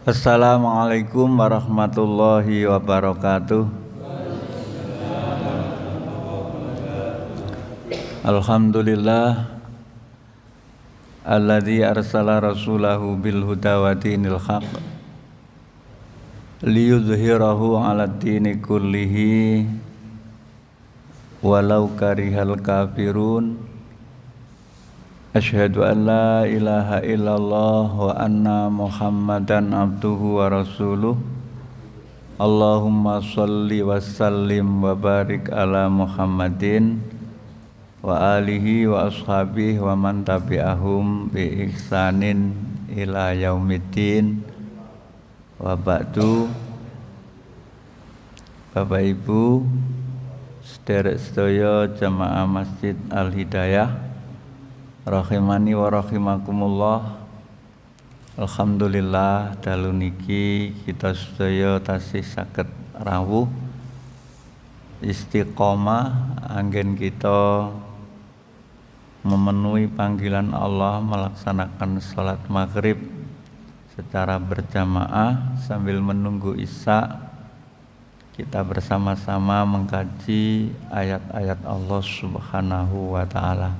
Assalamualaikum warahmatullahi wabarakatuh. Alhamdulillah alladzi arsala rasulahu bil huda wa dinil haq liyudhhirahu 'alad dini kullihi walau karihal kafirun. Asyhadu an la ilaha illallah wa anna Muhammadan abduhu wa rasuluh. Allahumma shalli wa sallim wa barik ala Muhammadin wa alihi wa ashabihi wa man tabi'ahum bi ihsanin ila yaumiddin. Wa ba'du. Bapak Ibu sederek sedaya jamaah Masjid Al Hidayah rahimani wa rahimakumullah. Alhamdulillah dalu niki kita sedaya tasih saged rawuh istiqomah anggen kita memenuhi panggilan Allah melaksanakan salat maghrib secara berjamaah sambil menunggu isya. Kita bersama-sama mengkaji ayat-ayat Allah Subhanahu wa ta'ala.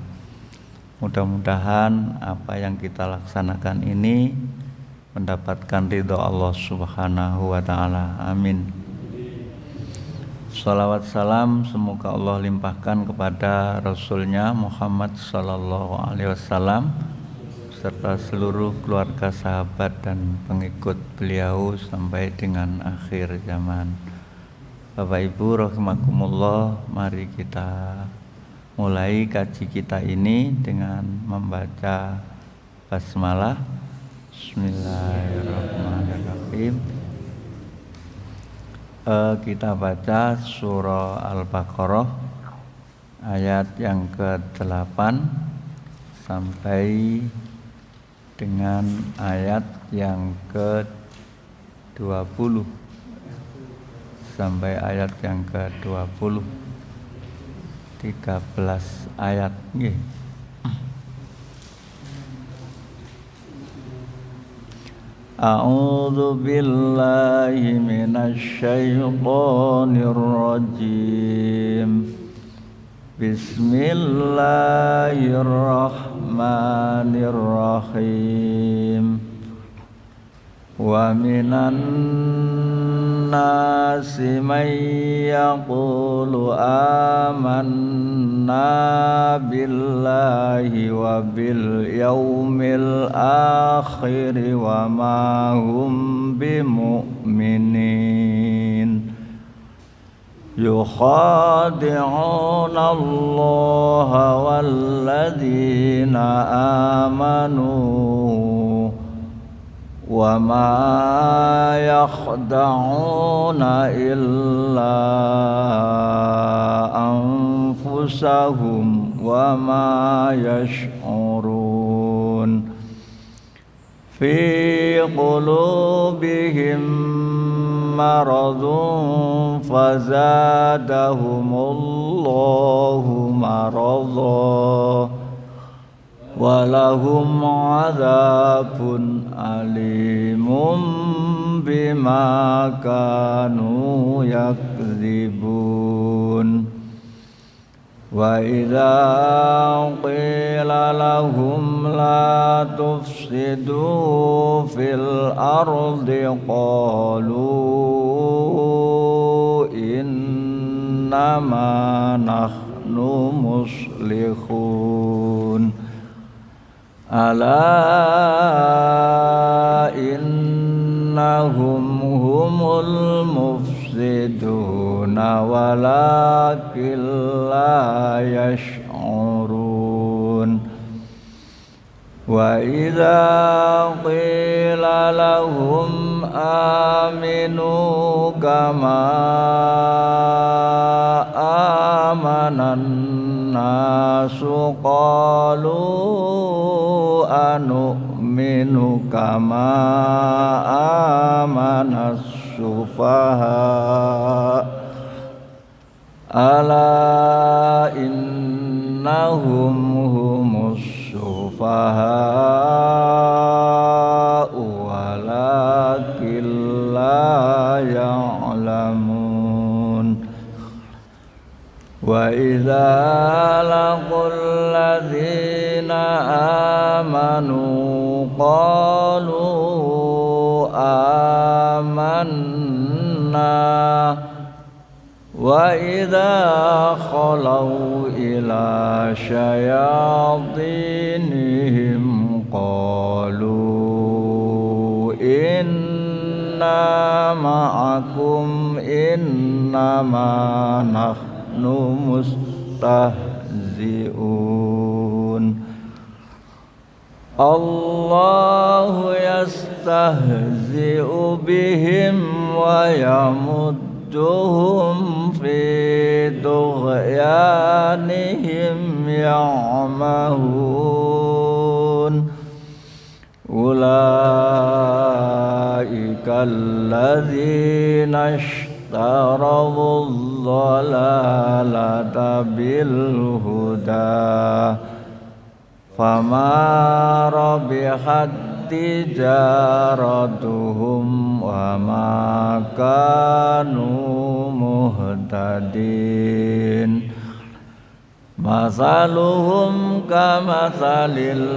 Mudah-mudahan apa yang kita laksanakan ini mendapatkan ridho Allah Subhanahu wa ta'ala. Amin. Salawat salam semoga Allah limpahkan kepada Rasulnya Muhammad sallallahu alaihi wasallam serta seluruh keluarga, sahabat dan pengikut beliau sampai dengan akhir zaman. Bapak Ibu rahimakumullah, mari kita mulai kaji kita ini dengan membaca basmalah. Bismillahirrahmanirrahim. Kita baca surah Al-Baqarah ayat yang ke-8 sampai dengan ayat yang ke-20 sampai ayat yang ke-20. 13 ayat nggih. A'udzu billahi minasy syaithanir rajim. Bismillahirrahmanirrahim. Wa minan nasi man yaqulu amanna billahi wa bil yaumil akhir wa ma hum bimu'minin. Yukhadi'una Allaha walladzina amanu wa ma yakhda'una illa anfusahum wa ma yash'urun. Fi qulubihim maradun fazadahumullahu maradan walahum adzabun alimun bima kanu yakdzibun. Wa idza qila lahum la tufsidu fil ardi qalu innama nahnu muslihun. Ala innahum humul mufsiduna walakin la yash'urun. Wa idza qila lahum aminu kama amanan nasu qalu anu'minu kama amanas sufaha ala innahum humus sufaha qalu amanna wa idza khalau ila syayatinihim qalu inna ma'akum innama nahnu mustahzi'un. Allahu yastahzi'u bihim wa yamudduhum fi tughyanihim ya'mahun. Ulaika alladzina ishtaraw ad-dhalalata bil huda fama rabihat tijaratuhum wa ma kanu muhtadin. Masaluhum kamathalil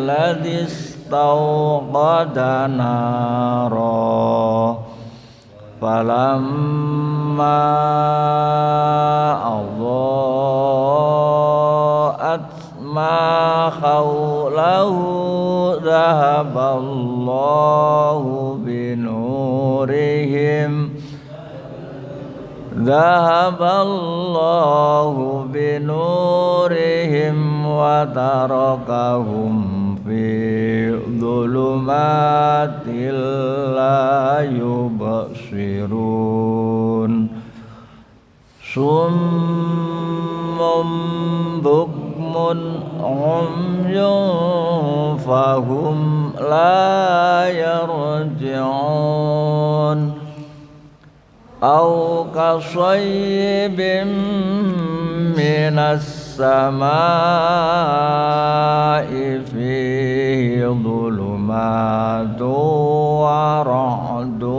ladzi istawqada nara falamma adha'at ma khawlahu dhahaballahu binurihim wa tarakahum fi dhulumatil la yubsirun. Summum bukmun umyun fahum la yarji'un. Au kasayyibin minas samaa'i fihi dhulumatu wa ra'du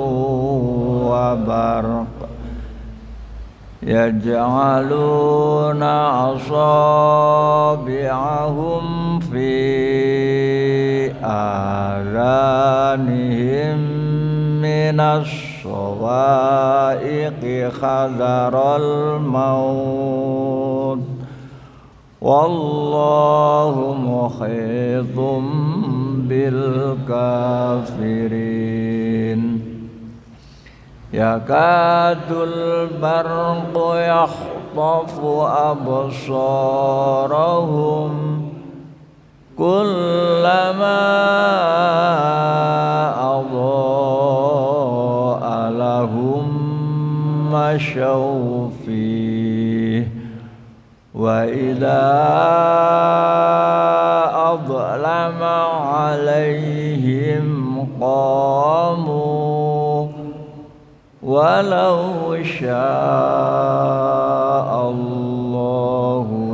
wa barq yaj'aluna asabi'ahum fi adhanihim minas sawa'iqi khadharal maut wallahu muhitum bil kafirin. Yakadul barqu yakhtafu absarahum kullama adha'a lahum mashaw fihi wa idza adlama 'alaihim qamu walau sya'allahu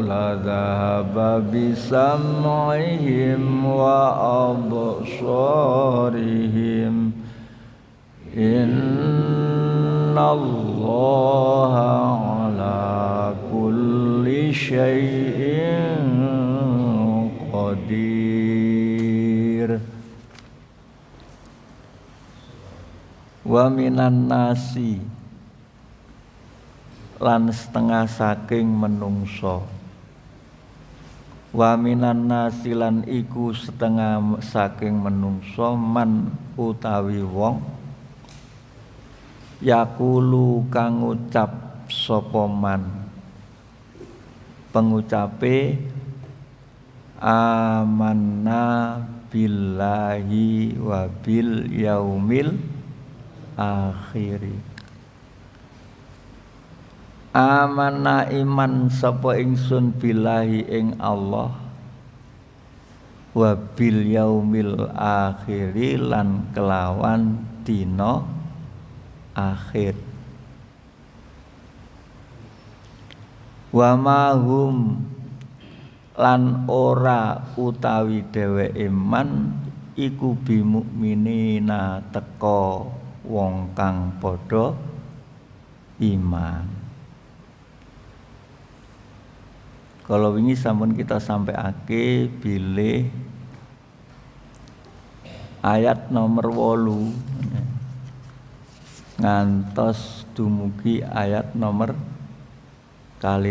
ladhaba bisam'ihim wa absarihim innallaha ala kulli syai'in qadir. Wa minan nasi lan setengah saking menungso. Wa minan nasi lan iku setengah saking menungso man utawi wong yakulu kang ngucap sapa man pengucape amanna billahi wa bil yaumil akhiri. Amanna iman sapa ingsun billahi ing Allah wa bil yaumil akhiri lan kelawan dina akhir. Wa mahum lan ora utawi dheweke iman iku bimukminina teka wong kang padha iman. Kalau wingi sampun kita sampaiake bilih ayat nomor 8 ngantos dumugi ayat nomor 2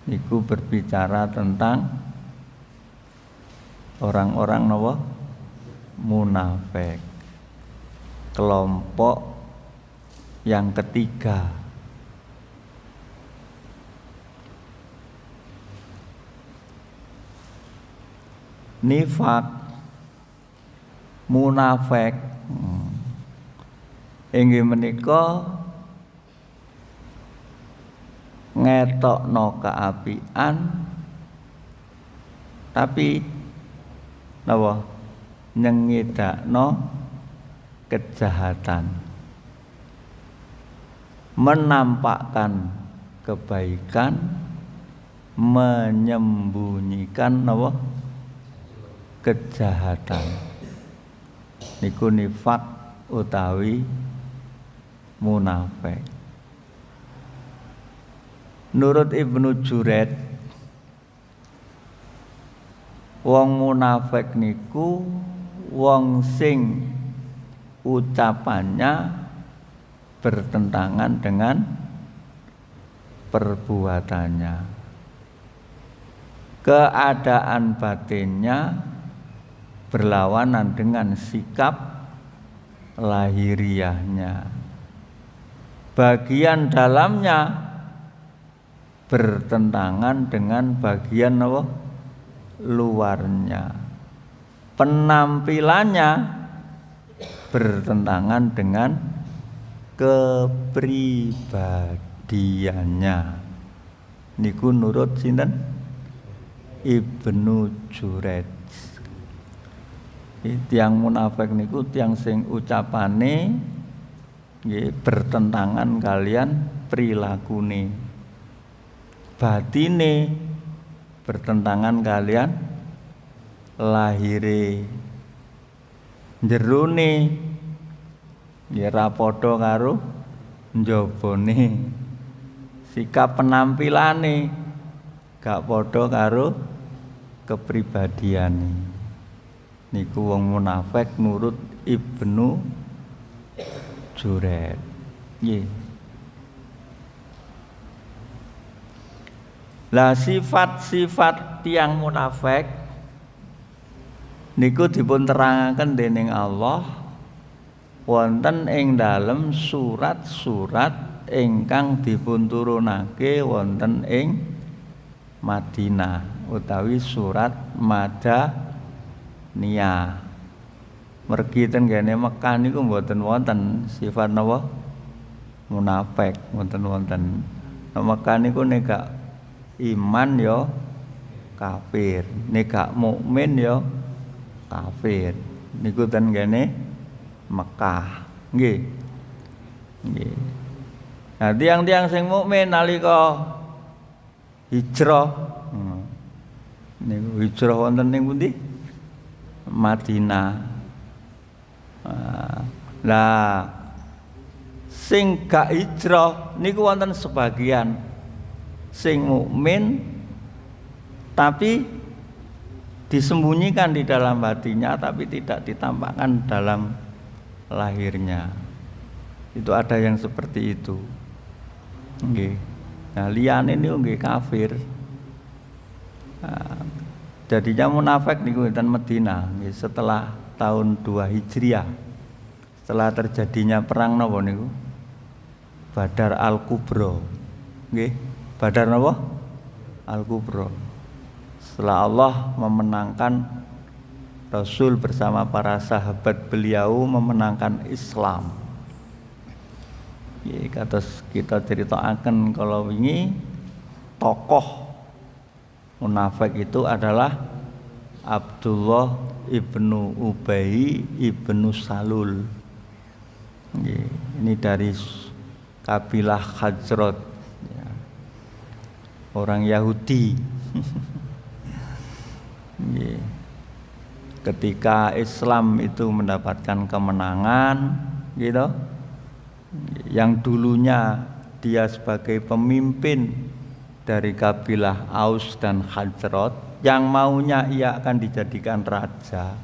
niku berbicara tentang orang-orang napa munafik, kelompok yang ketiga. Nifak, munafik inggih menika ngetokno keapian tapi napa nyengidakno kejahatan, menampakkan kebaikan, menyembunyikan napa kejahatan. Niku nifak utawi munafik. Nurut Ibnu Juraid, wong munafik niku wong sing ucapannya bertentangan dengan perbuatannya, keadaan batinnya berlawanan dengan sikap lahiriahnya, bagian dalamnya bertentangan dengan bagian apa? Luarnya, penampilannya bertentangan dengan kepribadiannya. Niku nurut sinten? Ibnu Juraid. Tiang munafik niku tiang sing ucapane nggih bertentangan kalian prilakune, batine bertentangan kalian lahire, jerone nggih ra padha karo njabane, sikap penampilane gak padha karo kepribadiane. Niku wong munafik nurut Ibnu Juraid. Nggih. Lah sifat-sifat tiang munafik niku dipun terangaken dening Allah wonten ing dalem surat-surat ingkang dipun turunake wonten ing Madinah utawi surat Madaniyah. Mergi ten kene Mekah niku mboten wonten sifat napa munafik, wonten. Mekah niku nek gak iman ya kafir, nek gak mukmin ya kafir. Niku ten kene Mekah. Nggih. Nggih. Nah, tiang-tiang sing mukmin nalika hijrah niku hijrah wonten ning pundi? Madinah. Lah sing gak hijrah niku wonten sebagian sing mukmin tapi disembunyikan di dalam hatinya tapi tidak ditampakkan dalam lahirnya. Itu ada yang seperti itu. Nggih. Nah, liyane niku nggih kafir. Jadinya munafik niku wonten Madinah nggih setelah tahun 2 Hijriah. Setelah terjadinya perang napa niku? Badar Al-Kubra. Nggih, Badar napa? Al-Kubra. Setelah Allah memenangkan Rasul bersama para sahabat beliau memenangkan Islam. Nggih, kados kita ceritakan kalau ini tokoh munafik itu adalah Abdullah ibnu Ubay ibnu Salul. Ini dari kabilah Khazraj, orang Yahudi. Ketika Islam itu mendapatkan kemenangan, gitu, yang dulunya dia sebagai pemimpin dari kabilah Aus dan Khazraj yang maunya ia akan dijadikan raja.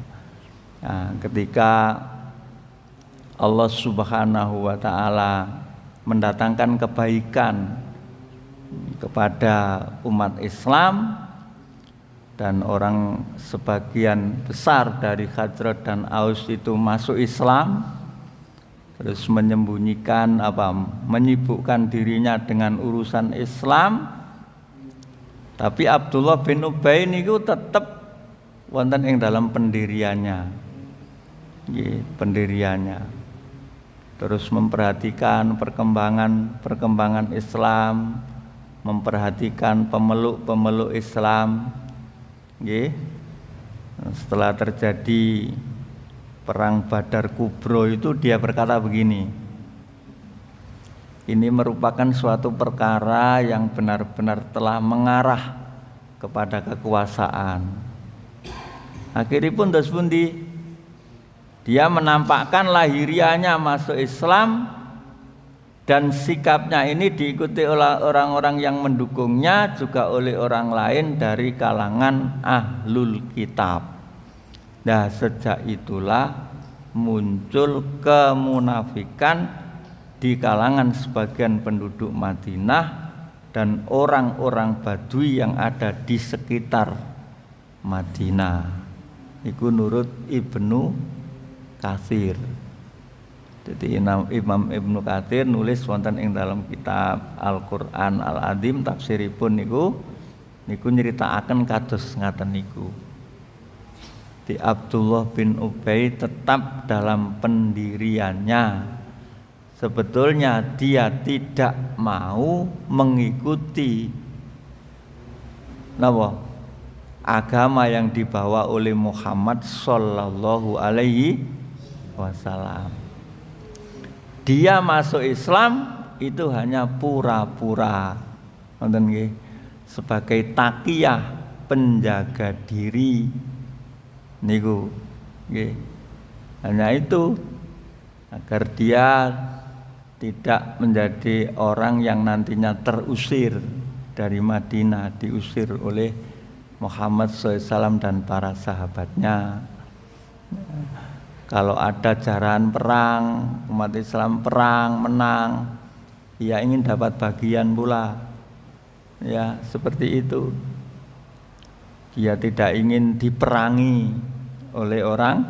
Nah, ketika Allah Subhanahu wa taala mendatangkan kebaikan kepada umat Islam dan orang sebagian besar dari Khazraj dan Aus itu masuk Islam, terus menyembunyikan menyibukkan dirinya dengan urusan Islam, tapi Abdullah bin Ubay niku tetap wonten ing dalam pendiriannya. Terus memperhatikan perkembangan Islam, memperhatikan pemeluk Islam. Setelah terjadi perang Badar Kubro itu dia berkata begini, ini merupakan suatu perkara yang benar-benar telah mengarah kepada kekuasaan. Akhirnya pun dia menampakkan lahiriahnya masuk Islam, dan sikapnya ini diikuti oleh orang-orang yang mendukungnya, juga oleh orang lain dari kalangan ahlul kitab. Nah, sejak itulah muncul kemunafikan di kalangan sebagian penduduk Madinah dan orang-orang Badui yang ada di sekitar Madinah. Iku nurut Ibnu Katsir. Jadi Imam Ibnu Katsir nulis wonten ing dalam kitab Al-Qur'an Al-Azim tafsiripun niku nyeritakaken kados ngaten niku. Di Abdullah bin Ubay tetap dalam pendiriannya. Sebetulnya dia tidak mau mengikuti agama yang dibawa oleh Muhammad sallallahu alaihi wasallam. Dia masuk Islam itu hanya pura-pura, sebagai takiyah, penjaga diri. Niku, hanya itu, agar dia tidak menjadi orang yang nantinya terusir dari Madinah, diusir oleh Muhammad SAW dan para sahabatnya. Kalau ada jaran perang, umat Islam perang menang, ia ingin dapat bagian pula. Ya, seperti itu. Dia tidak ingin diperangi oleh orang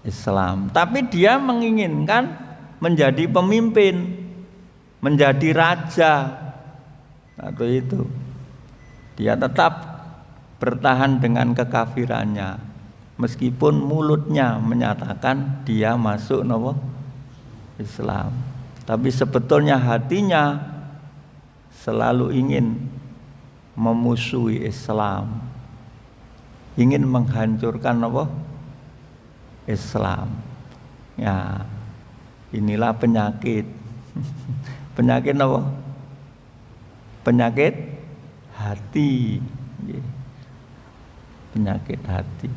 Islam, tapi dia menginginkan menjadi pemimpin, menjadi raja. Atau itu. Dia tetap bertahan dengan kekafirannya. Meskipun mulutnya menyatakan dia masuk Islam, tapi sebetulnya hatinya selalu ingin memusuhi Islam, ingin menghancurkan Islam. Ya, inilah penyakit. Penyakit penyakit hati. Penyakit hati.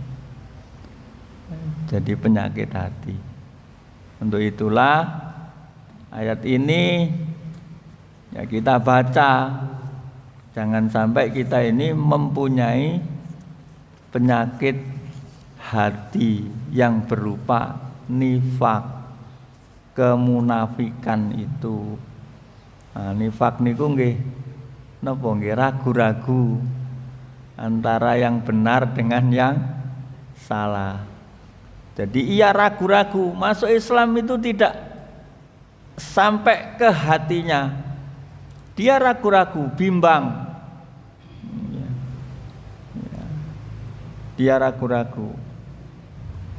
Jadi penyakit hati. Untuk itulah ayat ini ya kita baca, jangan sampai kita ini mempunyai penyakit hati yang berupa nifak, kemunafikan itu. Nah, nifak niku nggih ragu-ragu antara yang benar dengan yang salah. Jadi ia ragu-ragu, masuk Islam itu tidak sampai ke hatinya. Dia ragu-ragu, bimbang. Dia ragu-ragu.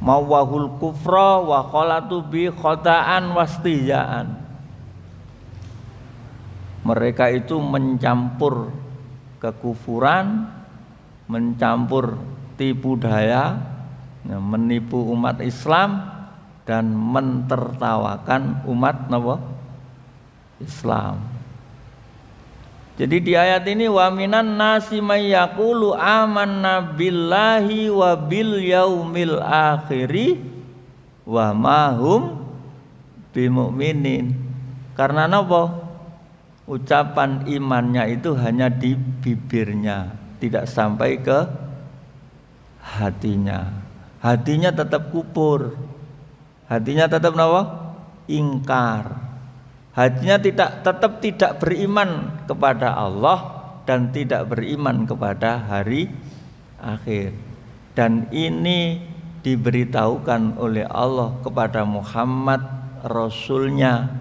Mawahul kufra wa khalatu bi khodaan wastijaan. Mereka itu mencampur kekufuran, mencampur tipu daya, menipu umat Islam dan mentertawakan umat Islam. Jadi di ayat ini wa minan nasi may yaqulu amanna billahi wa bil yaumil akhiri wa ma hum bimu'minin. Karena ucapan imannya itu hanya di bibirnya, tidak sampai ke hatinya. Hatinya tetap kufur. Hatinya tetap apa? Ingkar. Hatinya tetap tidak beriman kepada Allah dan tidak beriman kepada hari akhir. Dan ini diberitahukan oleh Allah kepada Muhammad Rasulnya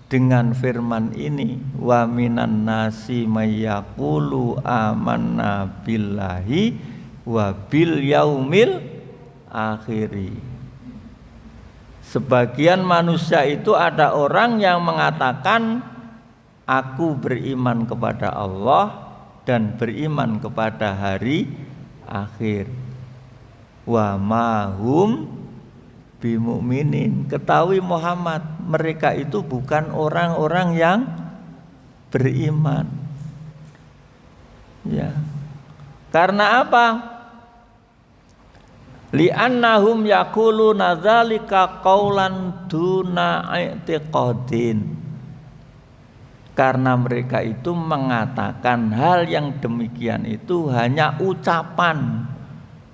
dengan firman ini, wa minan nasi mayyaqulu amanna billahi wa bil yaumil akhiri. Sebagian manusia itu ada orang yang mengatakan aku beriman kepada Allah dan beriman kepada hari akhir. Wa mahum bimu'minin. Ketahui Muhammad, mereka itu bukan orang-orang yang beriman. Ya. Karena apa? Li'annahum yaquluna dzalika qaulan duna i'tiqadin. Karena mereka itu mengatakan hal yang demikian itu hanya ucapan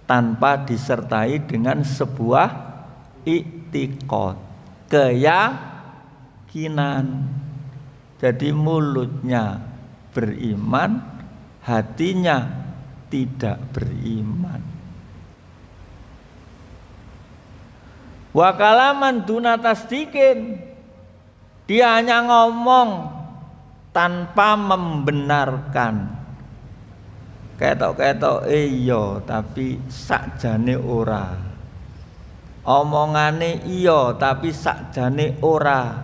tanpa disertai dengan sebuah i'tiqad, keyakinan. Jadi mulutnya beriman, hatinya tidak beriman. Wa kalaman duna tasdiqin, dia hanya ngomong tanpa membenarkan. Ketok-ketok iya tapi sakjane ora. Omongane iya tapi sakjane ora.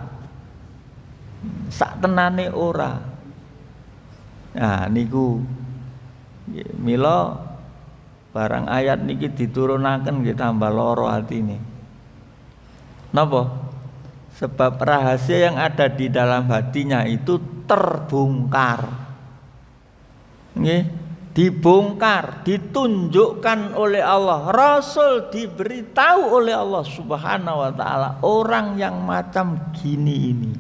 Sak tenane ora. Nah niku mila barang ayat niki diturunaken nggih tambah lara atine. Napa? Sebab rahasia yang ada di dalam hatinya itu terbongkar. Nggih, dibongkar, ditunjukkan oleh Allah. Rasul diberitahu oleh Allah Subhanahu wa taala orang yang macam gini ini.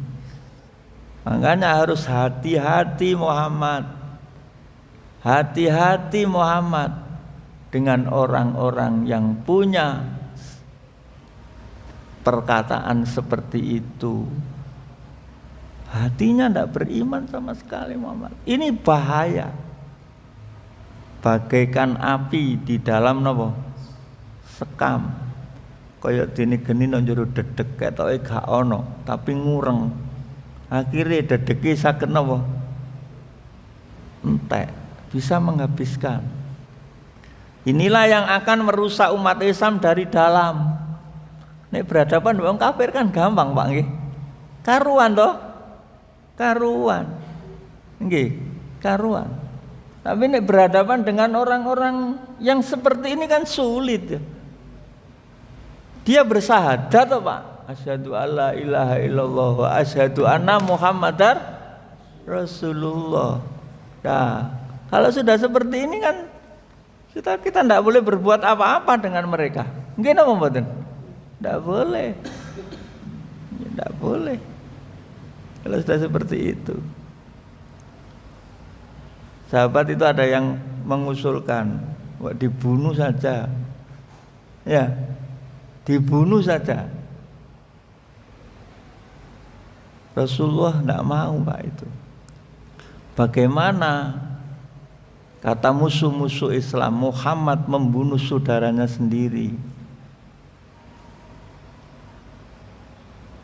Makanya harus hati-hati Muhammad. Hati-hati Muhammad dengan orang-orang yang punya perkataan seperti itu. Hatinya tidak beriman sama sekali Muhammad. Ini bahaya. Bagaikan api di dalam napa? Sekam. Kaya dene geni nang njero dedeg ketoke gak ono, tapi ngureng. Akhirnya dedege saged napa? Entek, bisa menghabiskan. Inilah yang akan merusak umat Islam dari dalam. Nek berhadapan wong kafir kan gampang Pak nggih. Karuan toh? Karuan. Nggih, karuan. Tapi nek berhadapan dengan orang-orang yang seperti ini kan sulit ya. Dia bersahadat toh Pak. Asyhadu alla ilaha illallah wa asyhadu anna Muhammadar Rasulullah. Nah, kalau sudah seperti ini kan kita tidak boleh berbuat apa-apa dengan mereka. Nggih napa mboten? Tidak boleh. Tidak boleh. Kalau sudah seperti itu. Sahabat itu ada yang mengusulkan, dibunuh saja. Ya, dibunuh saja. Rasulullah tidak mau Pak itu. Bagaimana kata musuh-musuh Islam, Muhammad membunuh saudaranya sendiri?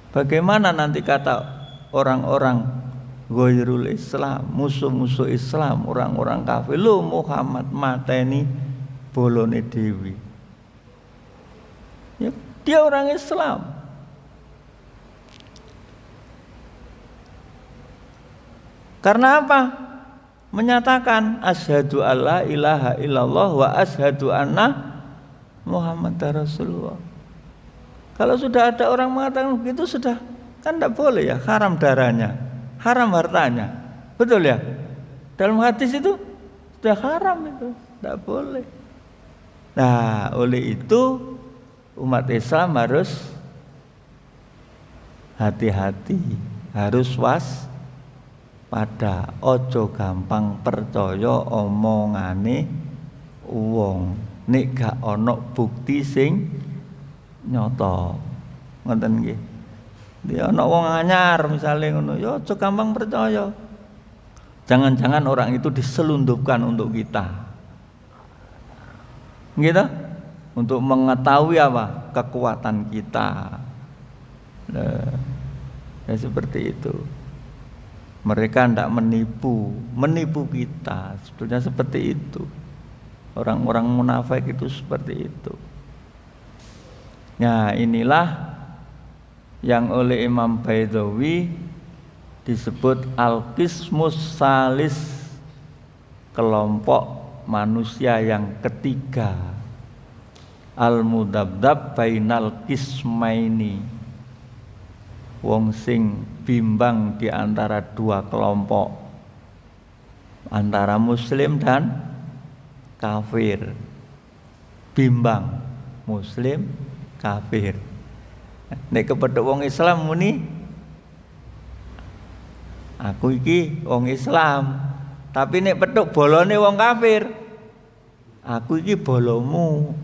Bagaimana nanti kata orang-orang ghairul Islam, musuh-musuh Islam, orang-orang kafir, lo Muhammad mateni bolone dewi. Ya, dia orang Islam. Karena apa? Menyatakan asyhadu alla ilaha illallah wa asyhadu anna Muhammadar Rasulullah. Kalau sudah ada orang mengatakan begitu sudah kan tidak boleh ya, haram darahnya, haram hartanya, betul ya? Dalam hadis itu sudah haram itu, tidak boleh. Nah, oleh itu umat Islam harus hati-hati, harus pada ojo gampang percaya omongane wong nek gak ana bukti sing nyata. Ngoten nggih. Dia ana wong anyar misale ngono, ya aja gampang percaya. Jangan-jangan orang itu diselundupkan untuk kita. Gitu? Untuk mengetahui apa? Kekuatan kita. Nah, ya seperti itu. Mereka tidak menipu kita. Sebetulnya seperti itu. Orang-orang munafik itu seperti itu. Nah, inilah yang oleh Imam Baidawi disebut al-qismus salis, kelompok manusia yang ketiga, al-mudabdab bainal qismaini, wong sing bimbang di antara dua kelompok, antara muslim dan kafir. Bimbang muslim kafir. Nek kepethuk wong Islam muni aku iki wong Islam, tapi nek petuk bolone wong kafir, aku iki bolomu.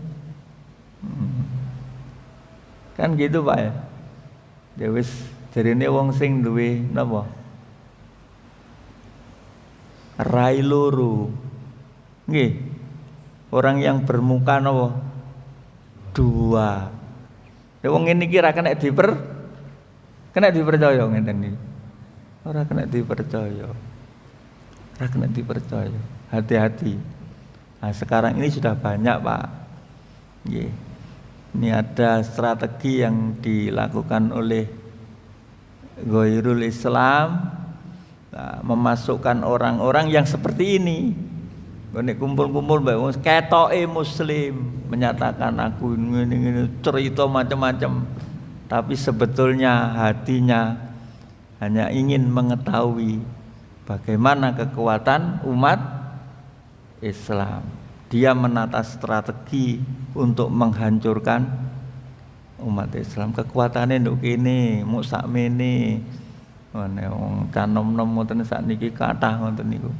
Kan gitu Pak ya. Ya wis jarine wong sing duwe napa? Rai loro. Nggih. Orang yang bermuka napa? Dua. Ya wong ngene iki ra kena dipercaya ngeten iki. Ora kena dipercaya. Ora kena dipercaya. Hati-hati. Nah, sekarang ini sudah banyak, Pak. Nggih. Ini ada strategi yang dilakukan oleh Ghairul Islam, nah, memasukkan orang-orang yang seperti ini. Nek kumpul-kumpul mbak ketoke muslim, menyatakan aku ini cerita macam-macam, tapi sebetulnya hatinya hanya ingin mengetahui bagaimana kekuatan umat Islam. Dia menata strategi untuk menghancurkan umat Islam. Kekuatannya nduk kene, muk sakmene. Nek wong canom-nom ngoten sakniki kathah ngoten niku.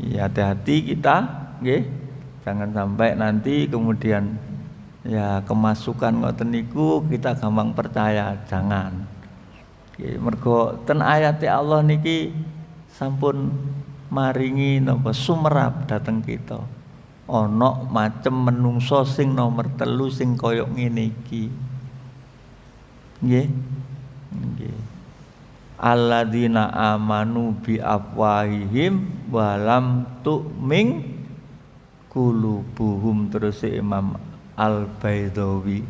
Ya hati-hati kita, nggih. Jangan sampai nanti kemudian ya kemasukan ngoten niku kita gampang percaya, jangan. Nggih, mergo ten ayate Allah niki sampun maringi napa sumerap dhateng kita. Ana macem menungso sing nomor 3 sing kaya ngene iki. Nggih. Nggih. Alladzina amanu bi afwahihim walam tu'min qulubuhum, terus Imam Al-Baidawi.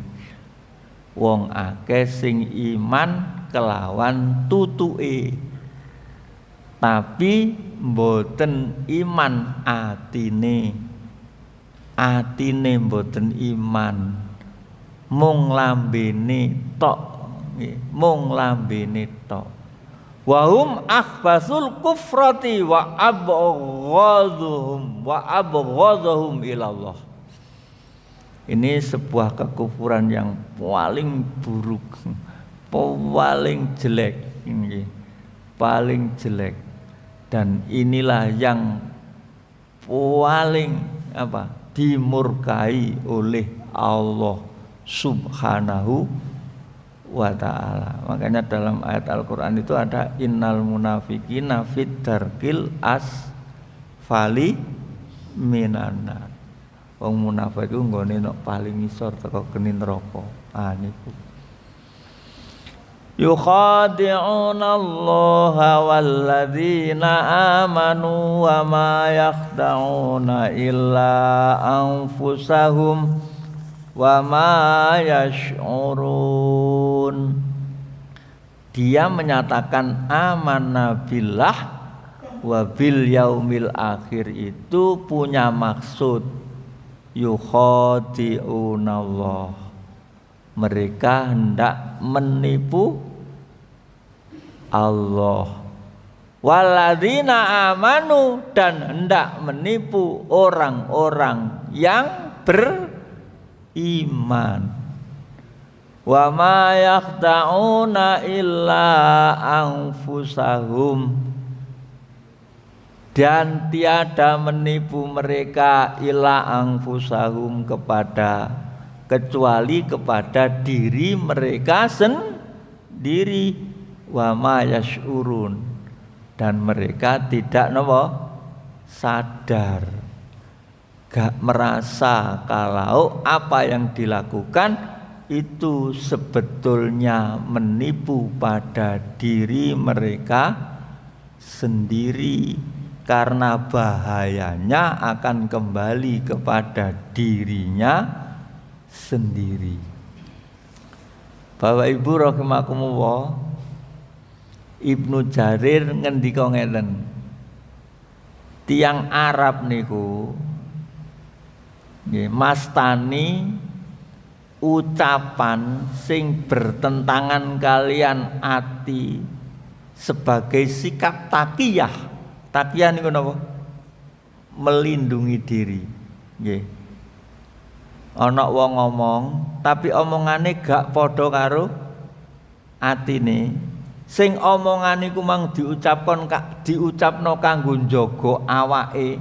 Wong akeh sing iman kelawan tutuke, tapi mboten iman atine. Atine mboten iman, mung lambene tok, mung lambene tok. Wa hum akhbasul kufrati wa abghadhuhum ilallah. Ini sebuah kekufuran yang paling buruk, paling jelek, ini paling jelek, dan inilah yang paling apa? Dimurkai oleh Allah Subhanahu wa ta'ala. Makanya dalam ayat Al-Quran itu ada innal munafiqina fit darkil asfali minanar. Wong munafik iku nggone nek paling ngisor teko geni neraka. Ah niku. Yukhadi'una Allaha walladzina amanu wa ma yakhda'una illa anfusahum wa ma yash'urun. Dia menyatakan amanna billah wa bil yaumil akhir itu punya maksud yukhadi'una Allah. Mereka hendak menipu Allah. Walladzina amanu, dan hendak menipu orang-orang yang beriman. Wa ma yakhda'una illa anfusahum, dan tiada menipu mereka illa anfusahum kecuali kepada diri mereka sendiri, wa ma yash'urun, dan mereka tidak sadar, gak merasa kalau apa yang dilakukan itu sebetulnya menipu pada diri mereka sendiri, karena bahayanya akan kembali kepada dirinya sendiri. Bapak Ibu rahimakumullah, Ibnu Jarir ngendika ngeten, tiang Arab niku nggih mastani ucapan sing bertentangan kalian ati sebagai sikap takiyah. Takiyah niku napa? Melindungi diri. Nggih. Ana wong ngomong tapi omongane gak padha karo atine. Sing omongane iku mang diucapno kanggo njaga awake.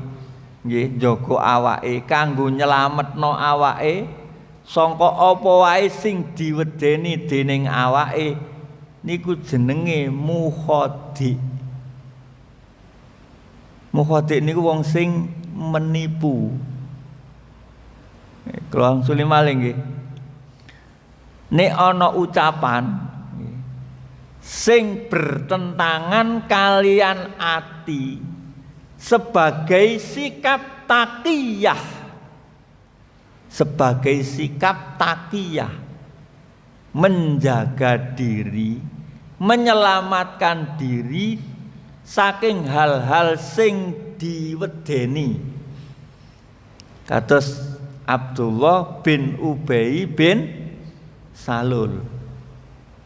Nggih, njaga awake, kanggo nyelametno awake sangka apa wae sing diwedeni dening awake niku jenenge mukhadi. Mukhadi niku wong sing menipu. Kalau suli maling nggih. Nek ana ucapan sing bertentangan kalian ati sebagai sikap takiyah, sebagai sikap takiyah, menjaga diri, menyelamatkan diri saking hal-hal sing diwedeni. Kados Abdullah bin Ubay bin Salul,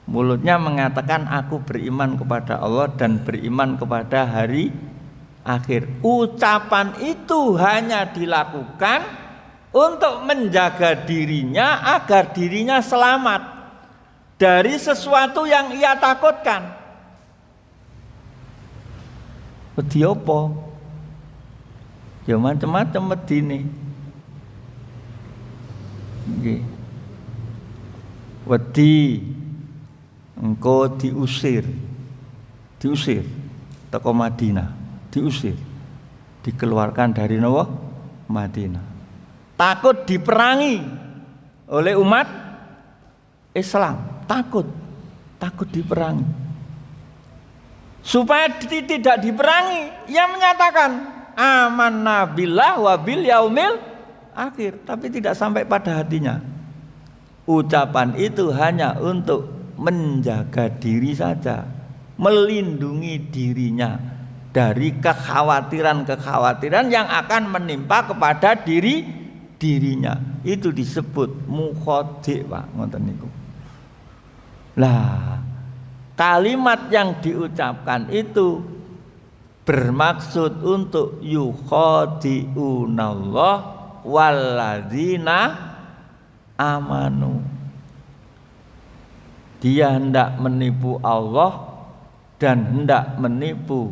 mulutnya mengatakan aku beriman kepada Allah dan beriman kepada hari akhir. Ucapan itu hanya dilakukan untuk menjaga dirinya agar dirinya selamat dari sesuatu yang ia takutkan. Wedi apa? Ya macam-macam wedine. Nggih. Wedi engko diusir teko Madinah, diusir, dikeluarkan dari Madinah. Takut diperangi oleh umat Islam, takut diperangi. Supaya tidak diperangi, ia menyatakan amanna billah wa bil yaumil akhir, tapi tidak sampai pada hatinya. Ucapan itu hanya untuk menjaga diri saja, melindungi dirinya dari kekhawatiran-kekhawatiran yang akan menimpa kepada dirinya. Itu disebut mukhadi', Pak, ngoten niku. Lah, kalimat yang diucapkan itu bermaksud untuk yukhadi'unallah walladzina amanu. Dia hendak menipu Allah dan hendak menipu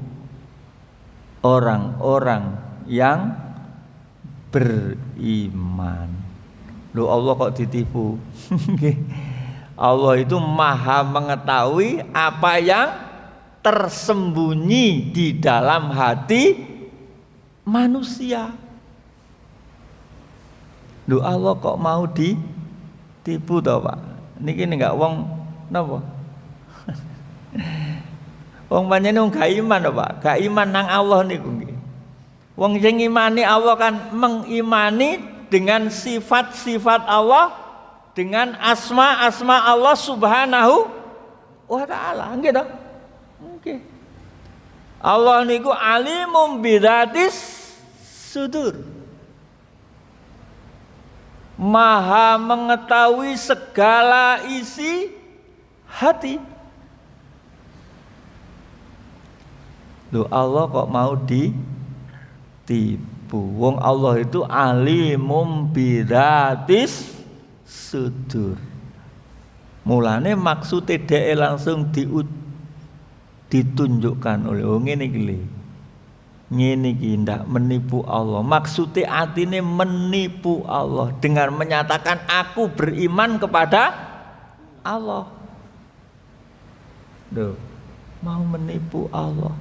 orang-orang yang beriman. Loh, Allah kok ditipu? Allah itu maha mengetahui apa yang tersembunyi di dalam hati manusia. Loh, Allah kok mau ditipu toh, Pak? Niki enggak wong napa? Wong panjenengan wong gak iman toh, Pak? Gak iman nang Allah niku nggih. Wong sing imani Allah kan mengimani dengan sifat-sifat Allah, dengan asma-asma Allah Subhanahu wa taala. Nggih toh? Nggih. Allah niku alimum bidzatis sudur. Maha mengetahui segala isi hati. Loh, Allah kok mau ditipu? Wong Allah itu alimum bidzatis sudur. Mulane maksudnya dhek langsung ditunjukkan oleh ngene iki lho. ngene iki ndak menipu Allah. Maksudnya atine menipu Allah dengan menyatakan aku beriman kepada Allah. Duh, mau menipu Allah.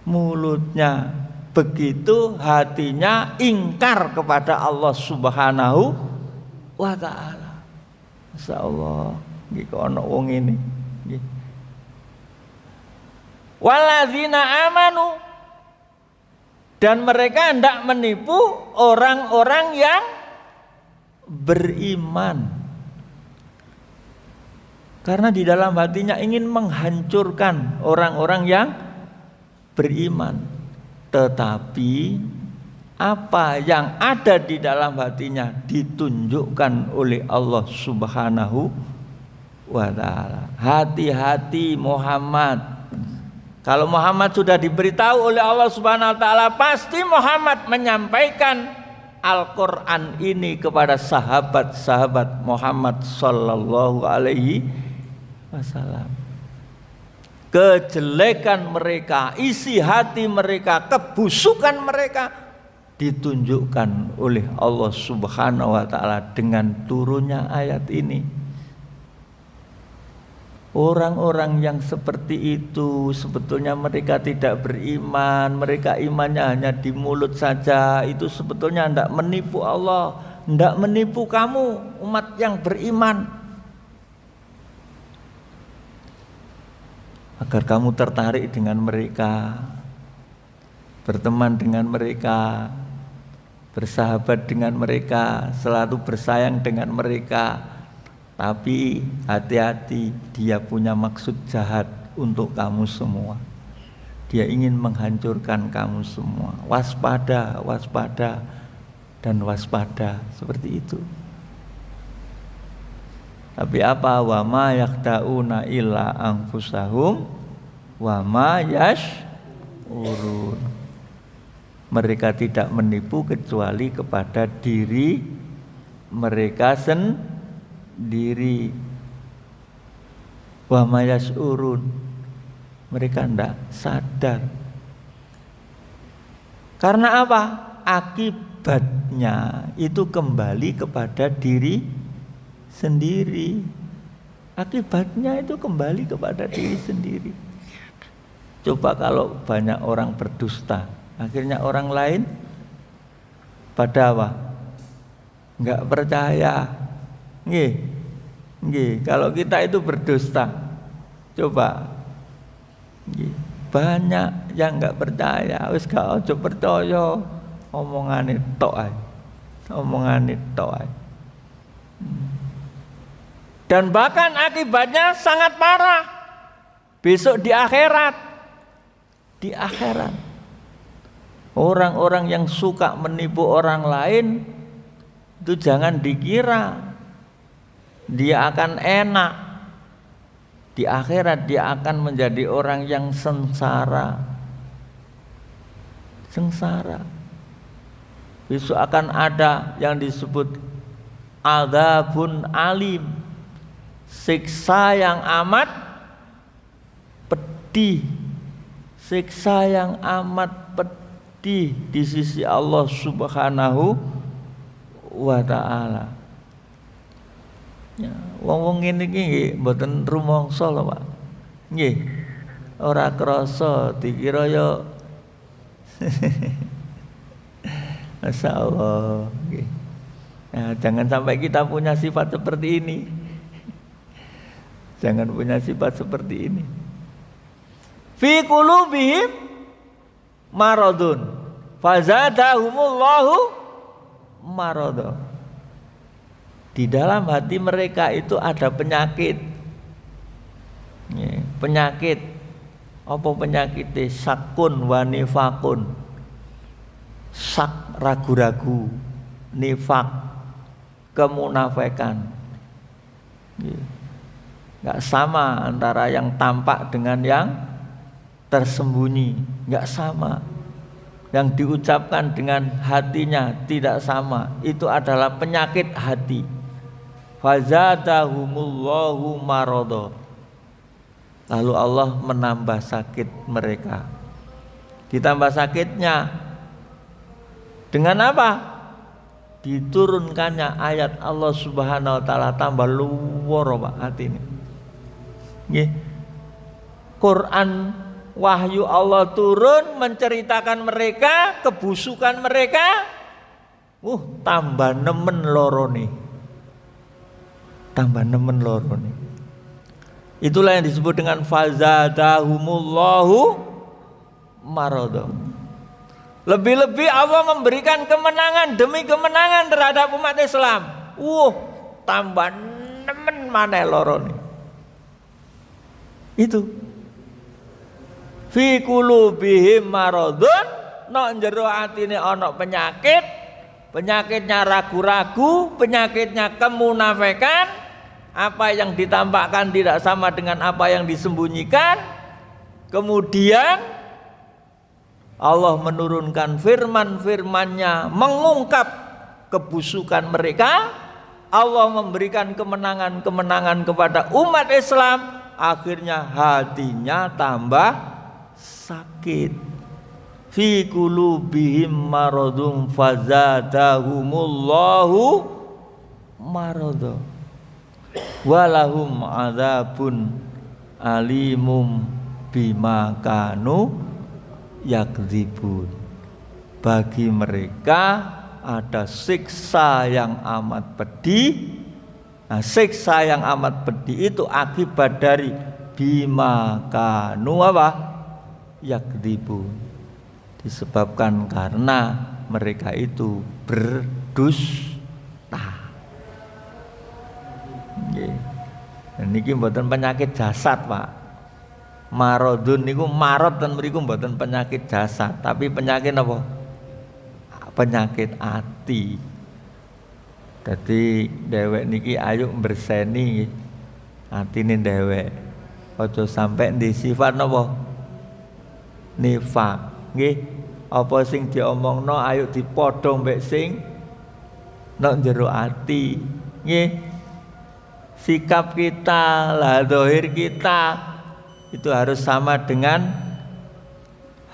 Mulutnya begitu, hatinya ingkar kepada Allah Subhanahu wa taala. Masyaallah, iki kok ana wong ngene. Nggih. Walladzina amanu, dan mereka hendak menipu orang-orang yang beriman. Karena di dalam hatinya ingin menghancurkan orang-orang yang beriman. Tetapi apa yang ada di dalam hatinya ditunjukkan oleh Allah Subhanahu wa ta'ala. Hati-hati Muhammad. Kalau Muhammad sudah diberitahu oleh Allah Subhanahu wa ta'ala, pasti Muhammad menyampaikan Al-Quran ini kepada sahabat-sahabat Muhammad sallallahu alaihi wasallam. Kejelekan mereka, isi hati mereka, kebusukan mereka ditunjukkan oleh Allah Subhanahu wa ta'ala dengan turunnya ayat ini. Orang-orang yang seperti itu sebetulnya mereka tidak beriman, mereka imannya hanya di mulut saja. Itu sebetulnya tidak menipu Allah, tidak menipu kamu umat yang beriman. Agar kamu tertarik dengan mereka, berteman dengan mereka, bersahabat dengan mereka, selalu bersayang dengan mereka. Tapi hati-hati, dia punya maksud jahat untuk kamu semua. Dia ingin menghancurkan kamu semua. Waspada, waspada, dan waspada. Seperti itu. Tapi apa? Wa ma yakhda'una illa anfusahum wa ma yash'urun. Mereka tidak menipu kecuali kepada diri mereka sendiri. Wa ma yash'urun. Mereka tidak sadar. Karena apa? Akibatnya itu kembali kepada diri sendiri. Akibatnya itu kembali kepada diri sendiri. Coba kalau banyak orang berdusta, akhirnya orang lain pada apa? Enggak percaya. Nggih. Nggih, kalau kita itu berdusta, coba. Nggih, banyak yang enggak percaya, wis gak ojo percaya, omongane tok ae. Omongane tok ae. Dan bahkan akibatnya sangat parah. Besok di akhirat. Di akhirat. Orang-orang yang suka menipu orang lain itu jangan dikira dia akan enak. Di akhirat dia akan menjadi orang yang sengsara. Sengsara. Besok akan ada yang disebut adzabun alim. Siksa yang amat pedih. Siksa yang amat pedih di sisi Allah Subhanahu wa ta'ala. Ya, wong-wong ngene iki nggih mboten rumangsa lho, Pak. Nggih. Ora krasa dikira ya masyaallah nggih. Nah, jangan sampai kita punya sifat seperti ini. Jangan punya sifat seperti ini. Fi qulubihim maradun fazadahumullahu maradun. Di dalam hati mereka itu ada penyakit. Penyakit. Apa penyakitnya? Sakun wa nifakun. Sak, ragu-ragu. Nifak, kemunafikan. Gak sama antara yang tampak dengan yang tersembunyi. Gak sama. Yang diucapkan dengan hatinya tidak sama. Itu adalah penyakit hati. Fazadahumullahu maradha. Lalu Allah menambah sakit mereka. ditambah sakitnya. Dengan apa? Diturunkannya ayat Allah Subhanahu wa taala tambah luwur Pak atine. Nggih. Quran wahyu Allah turun menceritakan mereka, kebusukan mereka. Tambah nemen lorone. Tambah nemen lorone. Itulah yang disebut dengan fazadahumullahu maradha. Lebih-lebih Allah memberikan kemenangan demi kemenangan terhadap umat Islam. Tambah nemen maneh lorone. Itu. Fi qulubihim maradun, nok njero atine ana penyakit, penyakitnya ragu-ragu, penyakitnya kemunafikan, apa yang ditampakkan tidak sama dengan apa yang disembunyikan. Kemudian Allah menurunkan firman-firman-Nya mengungkap kebusukan mereka. Allah memberikan kemenangan-kemenangan kepada umat Islam. Akhirnya hatinya tambah sakit. Fi qulubihim maradun fazadahumullahu maradha walahum adzabun alimum bima kanu yakdzibun. Bagi mereka ada siksa yang amat pedih. Nah, siksa yang amat pedih itu akibat dari bima kanu apa? Yakdzibun. Disebabkan karena mereka itu berdusta. Nggih. Niki mboten penyakit jasad, Pak. Maradun niku marad ten mriku mboten penyakit jasad, tapi penyakit apa? Penyakit ati. Dadi dhewek niki ayo berseni atine dhewek. Aja sampai di sifat napa? Nifak. Nggih, apa sing diomongno ayo dipadha mbek sing nang jero ati. Nggih. Sikap kita, zahir kita itu harus sama dengan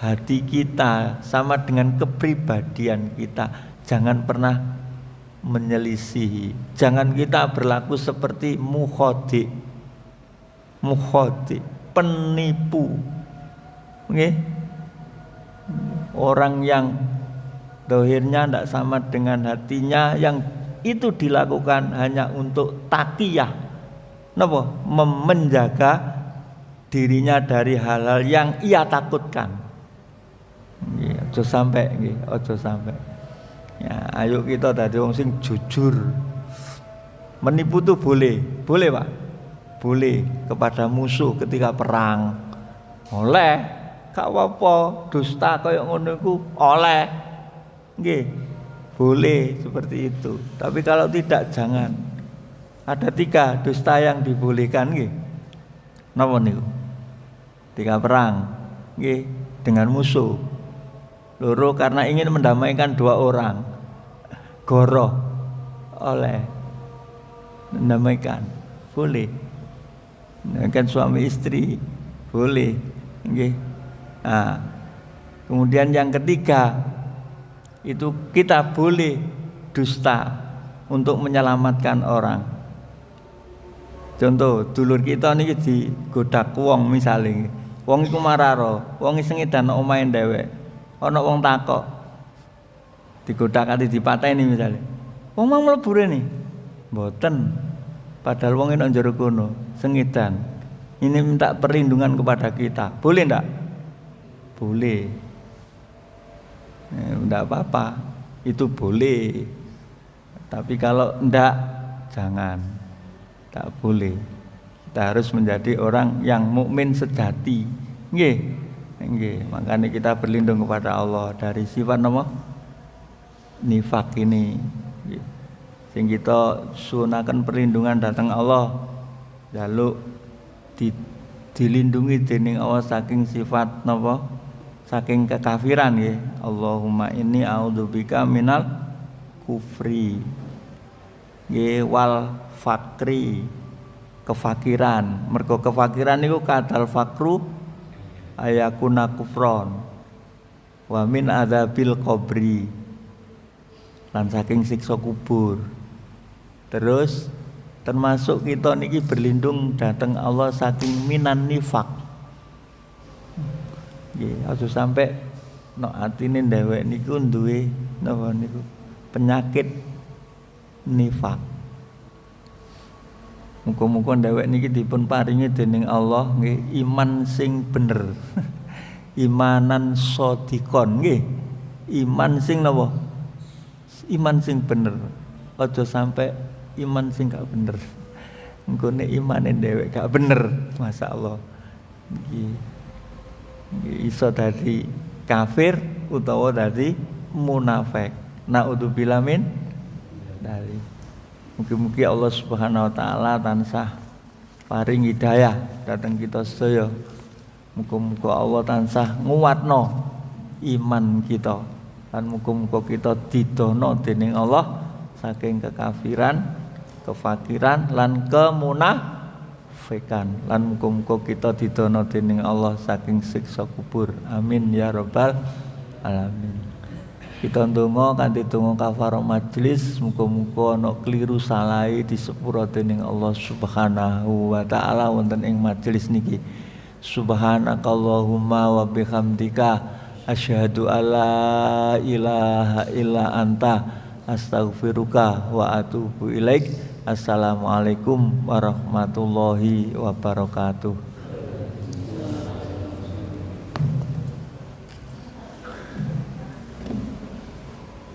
hati kita, sama dengan kepribadian kita. Jangan pernah menyelisihi. Jangan kita berlaku seperti mukhadi, penipu. Nggih. Orang yang zahirnya tidak sama dengan hatinya, yang itu dilakukan hanya untuk takiyah, napa? Menjaga dirinya dari hal-hal yang ia takutkan. Nggih, aja sampai nggih, aja sampai. Ya, ayo kita dadi wong sing jujur. Menipu itu boleh, Pak. Boleh kepada musuh ketika perang. Oleh gak apa-apa, dusta kaya ngono iku oleh. Nggih. Boleh seperti itu. Tapi kalau tidak jangan. Ada 3 dusta yang dibolehkan nggih. Napa niku? 3 perang nggih dengan musuh. Loro karena ingin mendamaikan 2 orang. Goroh oleh mendamaikan. Boleh. Kan suami istri boleh nggih. Nah, kemudian yang ketiga itu kita boleh dusta untuk menyelamatkan orang. Contoh, dulur kita niki digodak wong misale. Wong iku mararo, wong sing edan omahe dhewek. Ana wong takok. Digodak ati dipateni misale. Wong mau mlebu rene. Mboten. Padahal wong nang jero kono, sing edan. Ini minta perlindungan kepada kita. Boleh ndak? Boleh. Enggak apa-apa, itu boleh. Tapi kalau enggak, jangan. Tak boleh. Kita harus menjadi orang yang mukmin sejati. Nggih. Nggih, makanya kita berlindung kepada Allah dari sifat nama nifak ini. Nggih. Sing kita sunaken perlindungan datang Allah. Jaluk dilindungi dening Allah saking sifat napa? Saking kekafiran nggih. Allahumma inni a'udzubika minal kufri nggih wal fakri, kefakiran. Mergo kefakiran niku kadal fakru ayakuna kufron. wa min adzabil qabri, lan saking siksa kubur. Terus termasuk kita niki berlindung datang Allah saking minan nifak. Nggih, aja sampai atine dhewek niku duwe napa niku penyakit nifak. Muga-muga dhewek niki dipun paringi dening Allah nggih iman sing bener. Imanan shodiqon nggih. Iman sing napa? Iman sing bener. Aja sampai iman sing gak bener. Engko nek imane dhewek gak bener, masyaallah. Nggih. Iso dadi kafir utawa dadi munafik. Naudzubillah min dzalik. Mugi-mugi Allah Subhanahu wa taala tansah paring hidayah dhateng kita sedaya. Muga-muga Allah tansah nguwatno iman kita lan muga-muga kita didono dening Allah saking kekafiran, kefakiran lan kemunafikan. Lan muga-muga kita didono dening Allah saking siksa kubur. Amin ya rabbal alamin. Kita ndonga kanthi donga kafarah majelis, muga-muga ana kliru salahe disepura dening Allah Subhanahu wa taala wonten ing majelis niki. Subhanakallahumma wa bihamdika asyhadu alla ilaha illa anta astaghfiruka wa atubu ilaik. Assalamualaikum warahmatullahi wabarakatuh.